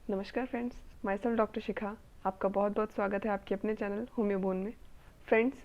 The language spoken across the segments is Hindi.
नमस्कार फ्रेंड्स, माई सेल्फ डॉक्टर शिखा। आपका बहुत बहुत स्वागत है आपके अपने चैनल होम्योबोन में। फ्रेंड्स,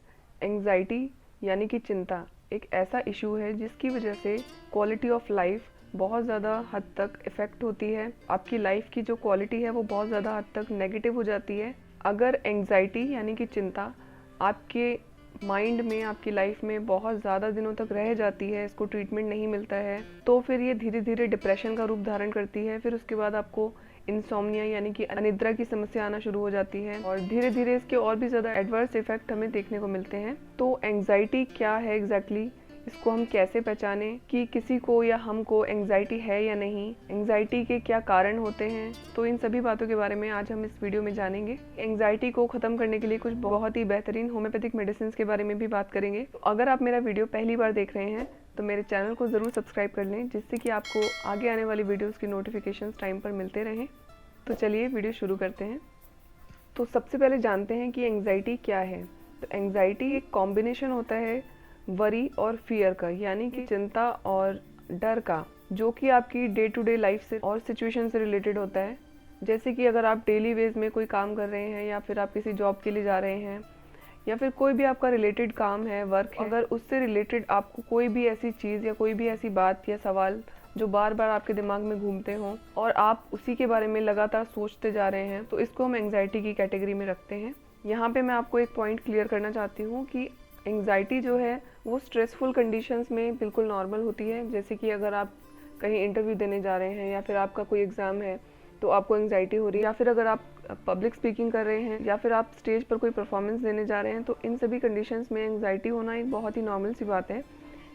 एंग्जाइटी यानी कि चिंता एक ऐसा इशू है जिसकी वजह से क्वालिटी ऑफ लाइफ बहुत ज़्यादा हद तक इफ़ेक्ट होती है। आपकी लाइफ की जो क्वालिटी है वो बहुत ज़्यादा हद तक नेगेटिव हो जाती है। अगर एंग्जाइटी यानी कि चिंता आपके माइंड में, आपकी लाइफ में बहुत ज़्यादा दिनों तक रह जाती है, इसको ट्रीटमेंट नहीं मिलता है, तो फिर ये धीरे धीरे डिप्रेशन का रूप धारण करती है। फिर उसके बाद आपको इंसोम्निया यानी कि अनिद्रा की समस्या आना शुरू हो जाती है और धीरे धीरे इसके और भी ज़्यादा एडवर्स इफेक्ट हमें देखने को मिलते हैं। तो एंग्जाइटी क्या है एग्जैक्टली, इसको हम कैसे पहचानें कि किसी को या हमको एंग्जाइटी है या नहीं, एंग्जाइटी के क्या कारण होते हैं, तो इन सभी बातों के बारे में आज हम इस वीडियो में जानेंगे। एंग्जाइटी को ख़त्म करने के लिए कुछ बहुत ही बेहतरीन होम्योपैथिक मेडिसिन के बारे में भी बात करेंगे। तो अगर आप मेरा वीडियो पहली बार देख रहे हैं तो मेरे चैनल को ज़रूर सब्सक्राइब कर लें, जिससे कि आपको आगे आने वाली वीडियोज़ की नोटिफिकेशन टाइम पर मिलते रहें। तो चलिए वीडियो शुरू करते हैं। तो सबसे पहले जानते हैं कि एंग्जाइटी क्या है। तो एंग्जाइटी एक कॉम्बिनेशन होता है वरी और फियर का, यानी कि चिंता और डर का, जो कि आपकी डे टू डे लाइफ से और सिचुएशन से रिलेटेड होता है। जैसे कि अगर आप डेली वेज में कोई काम कर रहे हैं या फिर आप किसी जॉब के लिए जा रहे हैं या फिर कोई भी आपका रिलेटेड काम है, वर्क है, अगर उससे रिलेटेड आपको कोई भी ऐसी चीज़ या कोई भी ऐसी बात या सवाल जो बार बार आपके दिमाग में घूमते हों और आप उसी के बारे में लगातार सोचते जा रहे हैं, तो इसको हम एंग्जाइटी की कैटेगरी में रखते हैं। यहाँ पे मैं आपको एक पॉइंट क्लियर करना चाहती हूँ कि एंग्जाइटी जो है वो स्ट्रेसफुल कंडीशंस में बिल्कुल नॉर्मल होती है। जैसे कि अगर आप कहीं इंटरव्यू देने जा रहे हैं या फिर आपका कोई एग्ज़ाम है तो आपको एंग्जाइटी हो रही है, या फिर अगर आप पब्लिक स्पीकिंग कर रहे हैं या फिर आप स्टेज पर कोई परफॉर्मेंस देने जा रहे हैं, तो इन सभी कंडीशंस में एंग्जाइटी होना एक बहुत ही नॉर्मल सी बात है।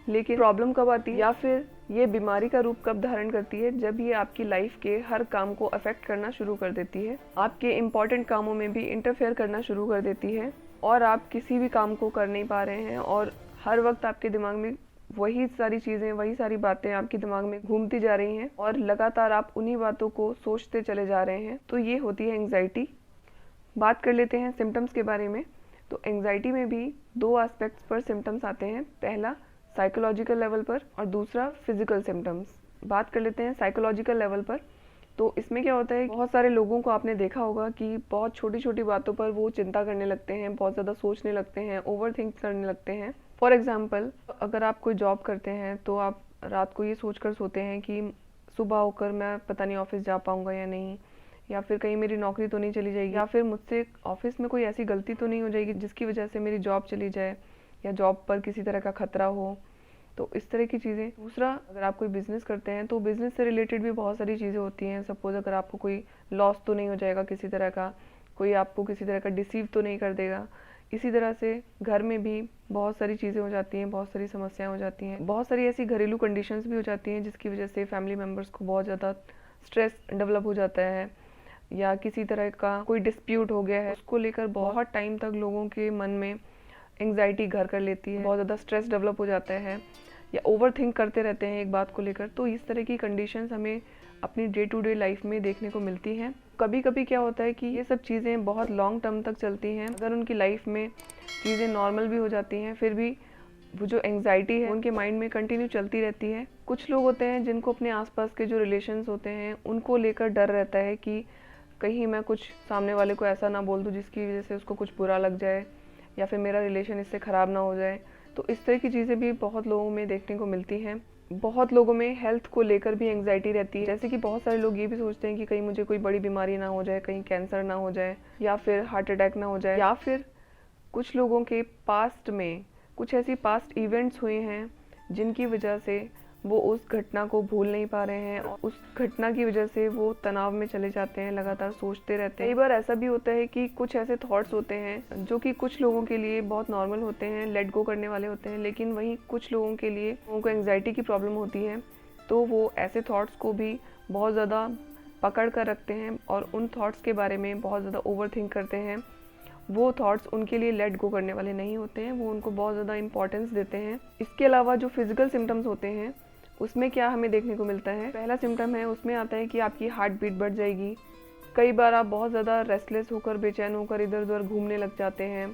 लेकिन प्रॉब्लम कब आती है या फिर ये बीमारी का रूप कब धारण करती है, जब ये आपकी लाइफ के हर काम को अफेक्ट करना शुरू कर देती है, आपके इम्पॉर्टेंट कामों में भी इंटरफेयर करना शुरू कर देती है और आप किसी भी काम को कर नहीं पा रहे हैं और हर वक्त आपके दिमाग में वही सारी चीज़ें, वही सारी बातें आपके दिमाग में घूमती जा रही हैं और लगातार आप उन्हीं बातों को सोचते चले जा रहे हैं। तो ये होती है एंग्जाइटी। बात कर लेते हैं सिम्टम्स के बारे में। तो एंग्जाइटी में भी दो एस्पेक्ट्स पर सिम्टम्स आते हैं, पहला साइकोलॉजिकल लेवल पर और दूसरा फिजिकल सिम्टम्स। बात कर लेते हैं साइकोलॉजिकल लेवल पर। तो इसमें क्या होता है, बहुत सारे लोगों को आपने देखा होगा कि बहुत छोटी छोटी बातों पर वो चिंता करने लगते हैं, बहुत ज़्यादा सोचने लगते हैं, ओवर थिंक करने लगते हैं। फॉर एग्जाम्पल, अगर आप कोई जॉब करते हैं तो आप रात को ये सोच कर सोते हैं कि सुबह होकर मैं पता नहीं ऑफिस जा पाऊँगा या नहीं, या फिर कहीं मेरी नौकरी तो नहीं चली जाएगी, या फिर मुझसे ऑफिस में कोई ऐसी गलती तो नहीं हो जाएगी जिसकी वजह से मेरी जॉब चली जाए या जॉब पर किसी तरह का खतरा हो। तो इस तरह की चीज़ें। दूसरा, अगर आप कोई बिज़नेस करते हैं तो बिज़नेस से रिलेटेड भी बहुत सारी चीज़ें होती हैं। सपोज़ अगर आपको कोई लॉस तो नहीं हो जाएगा किसी तरह का, कोई आपको किसी तरह का डिसीव तो नहीं कर देगा। इसी तरह से घर में भी बहुत सारी चीज़ें हो जाती हैं, बहुत सारी समस्याएं हो जाती हैं, बहुत सारी ऐसी घरेलू कंडीशंस भी हो जाती हैं जिसकी वजह से फैमिली मेम्बर्स को बहुत ज़्यादा स्ट्रेस डेवलप हो जाता है, या किसी तरह का कोई डिस्प्यूट हो गया है, उसको लेकर बहुत टाइम तक लोगों के मन में एंग्जाइटी घर कर लेती है, बहुत ज़्यादा स्ट्रेस डेवलप हो जाता है या ओवर थिंक करते रहते हैं एक बात को लेकर। तो इस तरह की कंडीशंस हमें अपनी डे टू डे लाइफ में देखने को मिलती हैं। कभी कभी क्या होता है कि ये सब चीज़ें बहुत लॉन्ग टर्म तक चलती हैं। अगर उनकी लाइफ में चीज़ें नॉर्मल भी हो जाती हैं, फिर भी वो जो एंग्जाइटी है उनके माइंड में कंटिन्यू चलती रहती है। कुछ लोग होते हैं जिनको अपने आसपास के जो रिलेशंस होते हैं उनको लेकर डर रहता है कि कहीं मैं कुछ सामने वाले को ऐसा ना बोल दूँ जिसकी वजह से उसको कुछ बुरा लग जाए या फिर मेरा रिलेशन इससे ख़राब ना हो जाए। तो इस तरह की चीज़ें भी बहुत लोगों में देखने को मिलती हैं। बहुत लोगों में हेल्थ को लेकर भी एंग्जाइटी रहती है। जैसे कि बहुत सारे लोग ये भी सोचते हैं कि कहीं मुझे कोई बड़ी बीमारी ना हो जाए, कहीं कैंसर ना हो जाए या फिर हार्ट अटैक ना हो जाए, या फिर कुछ लोगों के पास्ट में कुछ ऐसी पास्ट इवेंट्स हुए हैं जिनकी वजह से वो उस घटना को भूल नहीं पा रहे हैं और उस घटना की वजह से वो तनाव में चले जाते हैं, लगातार सोचते रहते हैं। कई बार ऐसा भी होता है कि कुछ ऐसे थॉट्स होते हैं जो कि कुछ लोगों के लिए बहुत नॉर्मल होते हैं, लेट गो करने वाले होते हैं, लेकिन वहीं कुछ लोगों के लिए उनको एंग्जाइटी की प्रॉब्लम होती है, तो वो ऐसे थॉट्स को भी बहुत ज़्यादा पकड़ कर रखते हैं और उन थॉट्स के बारे में बहुत ज़्यादा ओवर थिंक करते हैं। वो थॉट्स उनके लिए लेट गो करने वाले नहीं होते हैं, वो उनको बहुत ज़्यादा इंपॉर्टेंस देते हैं। इसके अलावा जो फिजिकल सिम्टम्स होते हैं उसमें क्या हमें देखने को मिलता है, पहला सिम्टम है उसमें आता है कि आपकी हार्ट बीट बढ़ जाएगी। कई बार आप बहुत ज़्यादा रेस्टलेस होकर, बेचैन होकर इधर उधर घूमने लग जाते हैं,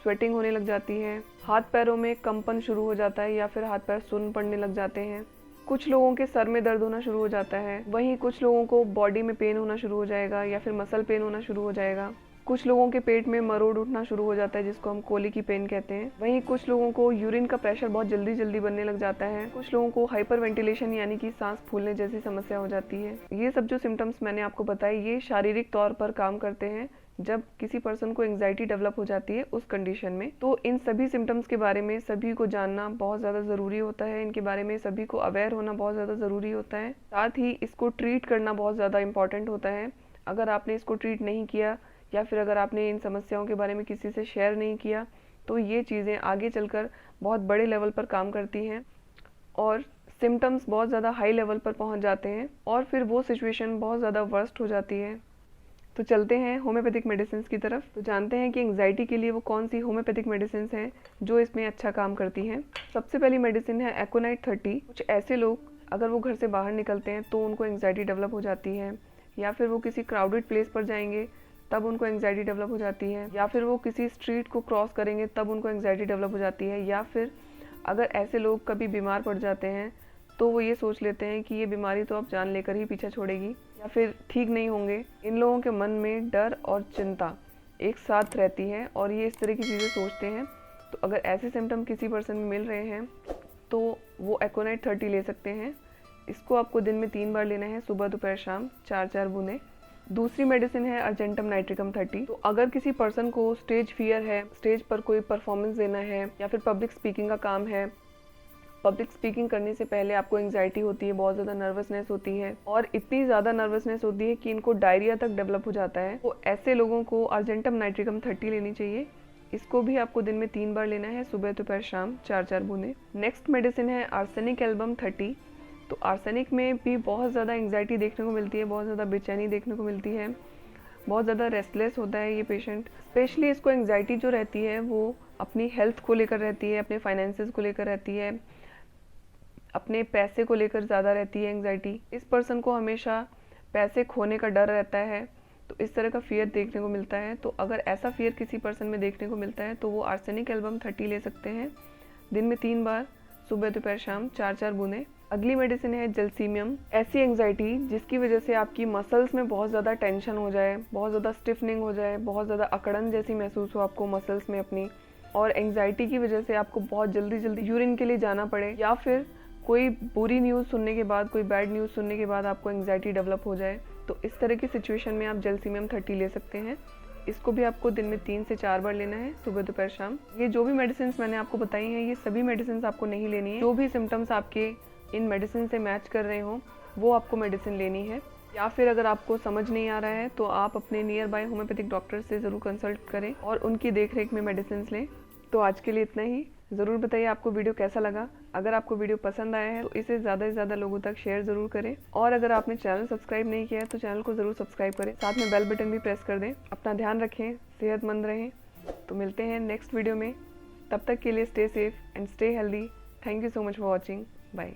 स्वेटिंग होने लग जाती है, हाथ पैरों में कंपन शुरू हो जाता है या फिर हाथ पैर सुन्न पड़ने लग जाते हैं। कुछ लोगों के सर में दर्द होना शुरू हो जाता है, वहीं कुछ लोगों को बॉडी में पेन होना शुरू हो जाएगा या फिर मसल पेन होना शुरू हो जाएगा। कुछ लोगों के पेट में मरोड़ उठना शुरू हो जाता है जिसको हम कोलिक की पेन कहते हैं। वहीं कुछ लोगों को यूरिन का प्रेशर बहुत जल्दी जल्दी बनने लग जाता है। कुछ लोगों को हाइपर वेंटिलेशन यानी कि सांस फूलने जैसी समस्या हो जाती है। ये सब जो सिम्टम्स मैंने आपको बताए ये शारीरिक तौर पर काम करते हैं जब किसी पर्सन को एंग्जाइटी डेवलप हो जाती है उस कंडीशन में। तो इन सभी सिम्टम्स के बारे में सभी को जानना बहुत ज़्यादा ज़रूरी होता है, इनके बारे में सभी को अवेयर होना बहुत ज़्यादा ज़रूरी होता है। साथ ही इसको ट्रीट करना बहुत ज़्यादा इम्पॉर्टेंट होता है। अगर आपने इसको ट्रीट नहीं किया या फिर अगर आपने इन समस्याओं के बारे में किसी से शेयर नहीं किया तो ये चीज़ें आगे चलकर बहुत बड़े लेवल पर काम करती हैं और सिम्टम्स बहुत ज़्यादा हाई लेवल पर पहुंच जाते हैं और फिर वो सिचुएशन बहुत ज़्यादा वर्स्ट हो जाती है। तो चलते हैं होम्योपैथिक मेडिसिन की तरफ। तो जानते हैं कि एंग्जाइटी के लिए वो कौन सी होम्योपैथिक मेडिसिन हैं जो इसमें अच्छा काम करती हैं। सबसे पहली मेडिसिन है एकोनाइट 30। कुछ ऐसे लोग अगर वो घर से बाहर निकलते हैं तो उनको एंग्जाइटी डेवलप हो जाती है, या फिर वो किसी क्राउडेड प्लेस पर जाएंगे तब उनको एंग्जाइटी डेवलप हो जाती है, या फिर वो किसी स्ट्रीट को क्रॉस करेंगे तब उनको एंग्जाइटी डेवलप हो जाती है, या फिर अगर ऐसे लोग कभी बीमार पड़ जाते हैं तो वो ये सोच लेते हैं कि ये बीमारी तो अब जान लेकर ही पीछा छोड़ेगी या फिर ठीक नहीं होंगे। इन लोगों के मन में डर और चिंता एक साथ रहती है और ये इस तरह की चीज़ें सोचते हैं। तो अगर ऐसे सिम्टम किसी पर्सन में मिल रहे हैं तो वो एकोनाइट 30 ले सकते हैं। इसको आपको दिन में 3 बार लेना है, सुबह दोपहर शाम, 4-4 बूंदें। दूसरी मेडिसिन है अर्जेंटम नाइट्रिकम 30। तो अगर किसी पर्सन को स्टेज फियर है, स्टेज पर कोई परफॉर्मेंस देना है या फिर पब्लिक स्पीकिंग का काम है, पब्लिक स्पीकिंग करने से पहले आपको एंग्जाइटी होती है, बहुत ज़्यादा नर्वसनेस होती है और इतनी ज़्यादा नर्वसनेस होती है कि इनको डायरिया तक डेवलप हो जाता है, तो ऐसे लोगों को अर्जेंटम नाइट्रिकम 30 लेनी चाहिए। इसको भी आपको दिन में 3 बार लेना है, सुबह दोपहर शाम, 4-4 बूंदें। नेक्स्ट मेडिसिन है आर्सेनिक एल्बम 30। तो आर्सेनिक में भी बहुत ज़्यादा एंग्जाइटी देखने को मिलती है, बहुत ज़्यादा बेचैनी देखने को मिलती है, बहुत ज़्यादा रेस्टलेस होता है ये पेशेंट। स्पेशली इसको एंग्जाइटी जो रहती है वो अपनी हेल्थ को लेकर रहती है, अपने फाइनेंसेस को लेकर रहती है, अपने पैसे को लेकर ज़्यादा रहती है एंग्जाइटी। इस पर्सन को हमेशा पैसे खोने का डर रहता है, तो इस तरह का फियर देखने को मिलता है। तो अगर ऐसा फियर किसी पर्सन में देखने को मिलता है तो वो आर्सेनिक एल्बम 30 ले सकते हैं, दिन में 3 बार, सुबह दोपहर शाम, 4-4 बूंदें। अगली मेडिसिन है जलसीमियम। ऐसी एंग्जाइटी जिसकी वजह से आपकी मसल्स में बहुत ज़्यादा टेंशन हो जाए, बहुत ज़्यादा स्टिफनिंग हो जाए, बहुत ज़्यादा अकड़न जैसी महसूस हो आपको मसल्स में अपनी, और एंग्जाइटी की वजह से आपको बहुत जल्दी जल्दी यूरिन के लिए जाना पड़े, या फिर कोई बुरी न्यूज़ सुनने के बाद, कोई बैड न्यूज़ सुनने के बाद आपको एंग्जाइटी डेवलप हो जाए, तो इस तरह की सिचुएशन में आप जलसीमियम 30 ले सकते हैं। इसको भी आपको दिन में 3 से 4 बार लेना है, सुबह दोपहर शाम। ये जो भी मेडिसिन मैंने आपको बताई हैं ये सभी मेडिसिन आपको नहीं लेनी है। जो भी सिम्टम्स आपके इन मेडिसिन से मैच कर रहे हो वो आपको मेडिसिन लेनी है, या फिर अगर आपको समझ नहीं आ रहा है तो आप अपने नियर बाय होम्योपैथिक डॉक्टर से ज़रूर कंसल्ट करें और उनकी देखरेख में मेडिसिन लें। तो आज के लिए इतना ही। ज़रूर बताइए आपको वीडियो कैसा लगा। अगर आपको वीडियो पसंद आया है तो इसे ज़्यादा से ज़्यादा लोगों तक शेयर ज़रूर करें, और अगर आपने चैनल सब्सक्राइब नहीं किया है तो चैनल को ज़रूर सब्सक्राइब करें, साथ में बेल बटन भी प्रेस कर दें। अपना ध्यान रखें, सेहतमंद रहें। तो मिलते हैं नेक्स्ट वीडियो में, तब तक के लिए stay safe and stay healthy. Thank you so much for watching. Bye.